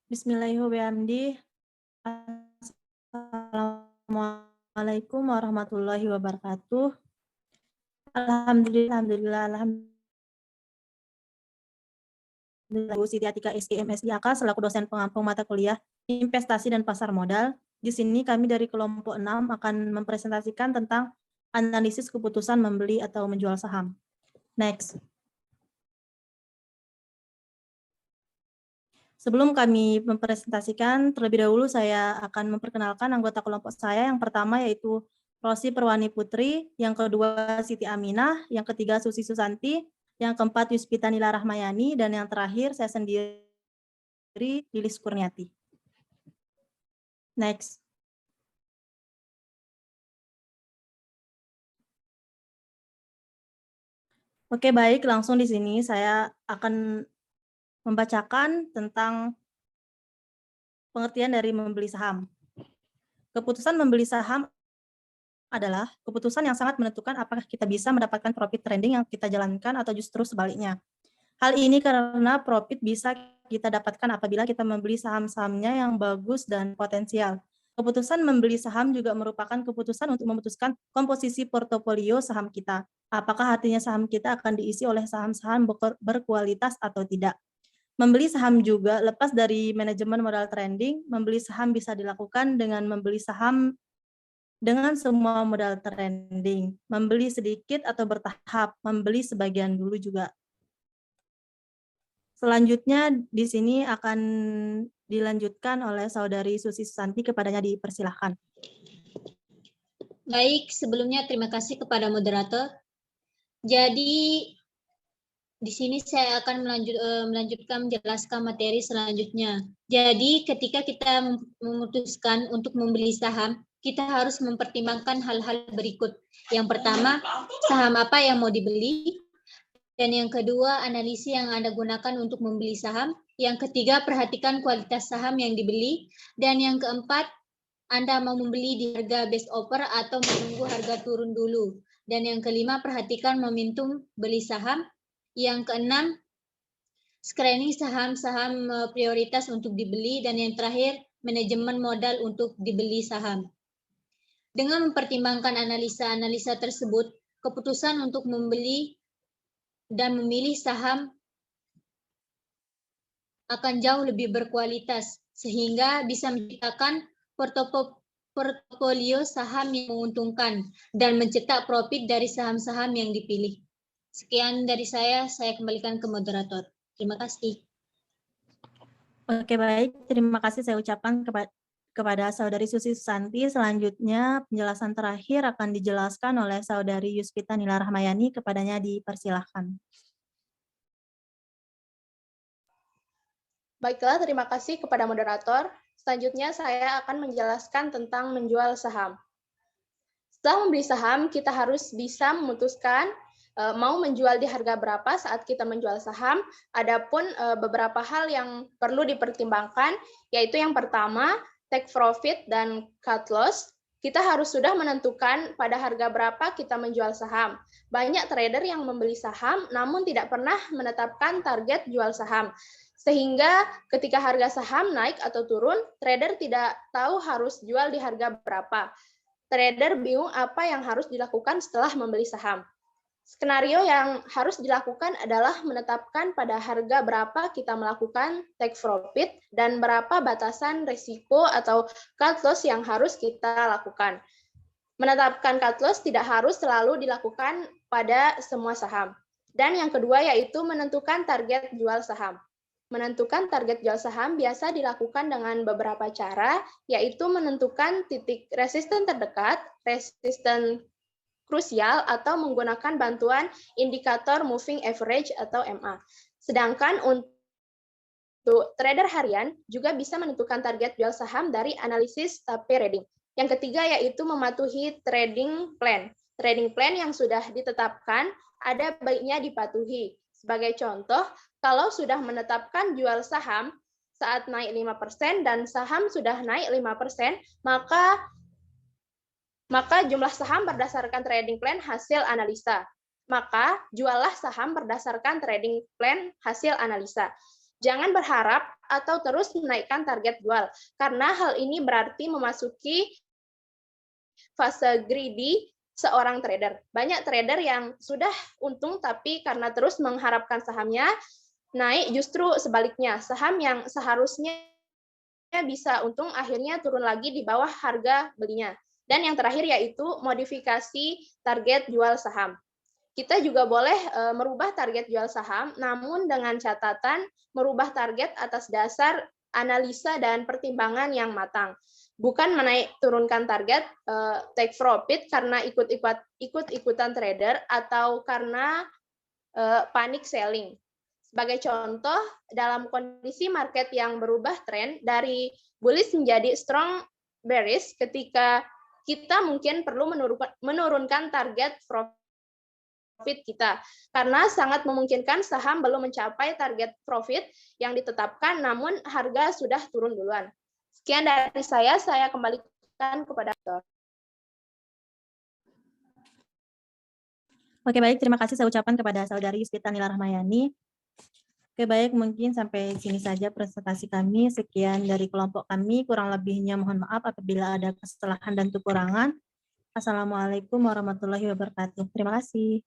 Bismillahirrahmanirrahim. Assalamualaikum warahmatullahi wabarakatuh. Alhamdulillah, Bu Siti Atika SIM SIAK selaku dosen pengampu mata kuliah Investasi dan Pasar Modal. Di sini kami dari kelompok 6 akan mempresentasikan tentang analisis keputusan membeli atau menjual saham. Next. Sebelum kami mempresentasikan, terlebih dahulu saya akan memperkenalkan anggota kelompok saya. Yang pertama yaitu Rosi Perwani Putri, yang kedua Siti Aminah, yang ketiga Susi Susanti, yang keempat Yuspita Nila Rahmayani, dan yang terakhir saya sendiri Lilis Kurniati. Next. Oke, baik, langsung di sini saya akan membacakan tentang pengertian dari membeli saham. Keputusan membeli saham adalah keputusan yang sangat menentukan apakah kita bisa mendapatkan profit trading yang kita jalankan atau justru sebaliknya. Hal ini karena profit bisa kita dapatkan apabila kita membeli saham-sahamnya yang bagus dan potensial. Keputusan membeli saham juga merupakan keputusan untuk memutuskan komposisi portofolio saham kita. Apakah artinya saham kita akan diisi oleh saham-saham berkualitas atau tidak. Membeli saham juga lepas dari manajemen modal trading, membeli saham bisa dilakukan dengan membeli saham dengan semua modal trading, membeli sedikit atau bertahap, membeli sebagian dulu juga. Selanjutnya di sini akan dilanjutkan oleh Saudari Susi Susanti, kepadanya dipersilahkan. Baik, sebelumnya terima kasih kepada moderator. Jadi di sini saya akan melanjutkan menjelaskan materi selanjutnya. Jadi ketika kita memutuskan untuk membeli saham, kita harus mempertimbangkan hal-hal berikut. Yang pertama, saham apa yang mau dibeli. Dan yang kedua, analisis yang Anda gunakan untuk membeli saham. Yang ketiga, perhatikan kualitas saham yang dibeli. Dan yang keempat, Anda mau membeli di harga best offer atau menunggu harga turun dulu. Dan yang kelima, perhatikan momentum beli saham. Yang keenam, screening saham-saham prioritas untuk dibeli. Dan yang terakhir, manajemen modal untuk dibeli saham. Dengan mempertimbangkan analisa-analisa tersebut, keputusan untuk membeli dan memilih saham akan jauh lebih berkualitas, sehingga bisa menciptakan portofolio saham yang menguntungkan dan mencetak profit dari saham-saham yang dipilih. Sekian dari saya kembalikan ke moderator. Terima kasih. Oke, baik, terima kasih saya ucapkan kepada Saudari Susi Susanti. Selanjutnya penjelasan terakhir akan dijelaskan oleh Saudari Yuspita Nila Rahmayani, kepadanya dipersilahkan. Baiklah, terima kasih kepada moderator. Selanjutnya saya akan menjelaskan tentang menjual saham. Setelah membeli saham, kita harus bisa memutuskan mau menjual di harga berapa saat kita menjual saham. Adapun beberapa hal yang perlu dipertimbangkan, yaitu yang pertama, take profit dan cut loss. Kita harus sudah menentukan pada harga berapa kita menjual saham. Banyak trader yang membeli saham namun tidak pernah menetapkan target jual saham. Sehingga ketika harga saham naik atau turun, trader tidak tahu harus jual di harga berapa. Trader bingung apa yang harus dilakukan setelah membeli saham. Skenario yang harus dilakukan adalah menetapkan pada harga berapa kita melakukan take profit dan berapa batasan risiko atau cut loss yang harus kita lakukan. Menetapkan cut loss tidak harus selalu dilakukan pada semua saham. Dan yang kedua yaitu menentukan target jual saham. Menentukan target jual saham biasa dilakukan dengan beberapa cara, yaitu menentukan titik resisten terdekat, resisten krusial, atau menggunakan bantuan indikator moving average atau MA. Sedangkan untuk trader harian juga bisa menentukan target jual saham dari analisis tape reading. Yang ketiga yaitu mematuhi trading plan. Trading plan yang sudah ditetapkan ada baiknya dipatuhi. Sebagai contoh, kalau sudah menetapkan jual saham saat naik 5% dan saham sudah naik 5%, maka jumlah saham berdasarkan trading plan hasil analisa. Maka juallah saham berdasarkan trading plan hasil analisa. Jangan berharap atau terus menaikkan target jual, karena hal ini berarti memasuki fase greedy seorang trader. Banyak trader yang sudah untung tapi karena terus mengharapkan sahamnya naik, justru sebaliknya. Saham yang seharusnya bisa untung akhirnya turun lagi di bawah harga belinya. Dan yang terakhir yaitu modifikasi target jual saham. Kita juga boleh merubah target jual saham, namun dengan catatan merubah target atas dasar analisa dan pertimbangan yang matang. Bukan menaik turunkan target take profit karena ikut-ikutan trader atau karena panic selling. Sebagai contoh, dalam kondisi market yang berubah tren dari bullish menjadi strong bearish, ketika kita mungkin perlu menurunkan target profit kita, karena sangat memungkinkan saham belum mencapai target profit yang ditetapkan, namun harga sudah turun duluan. Sekian dari saya kembalikan kepada Dr. Oke, baik. Terima kasih saya ucapkan kepada Saudari Yuspita Nila Rahmayani. Oke, baik. Mungkin sampai sini saja presentasi kami. Sekian dari kelompok kami. Kurang lebihnya mohon maaf apabila ada kesalahan dan kekurangan. Assalamualaikum warahmatullahi wabarakatuh. Terima kasih.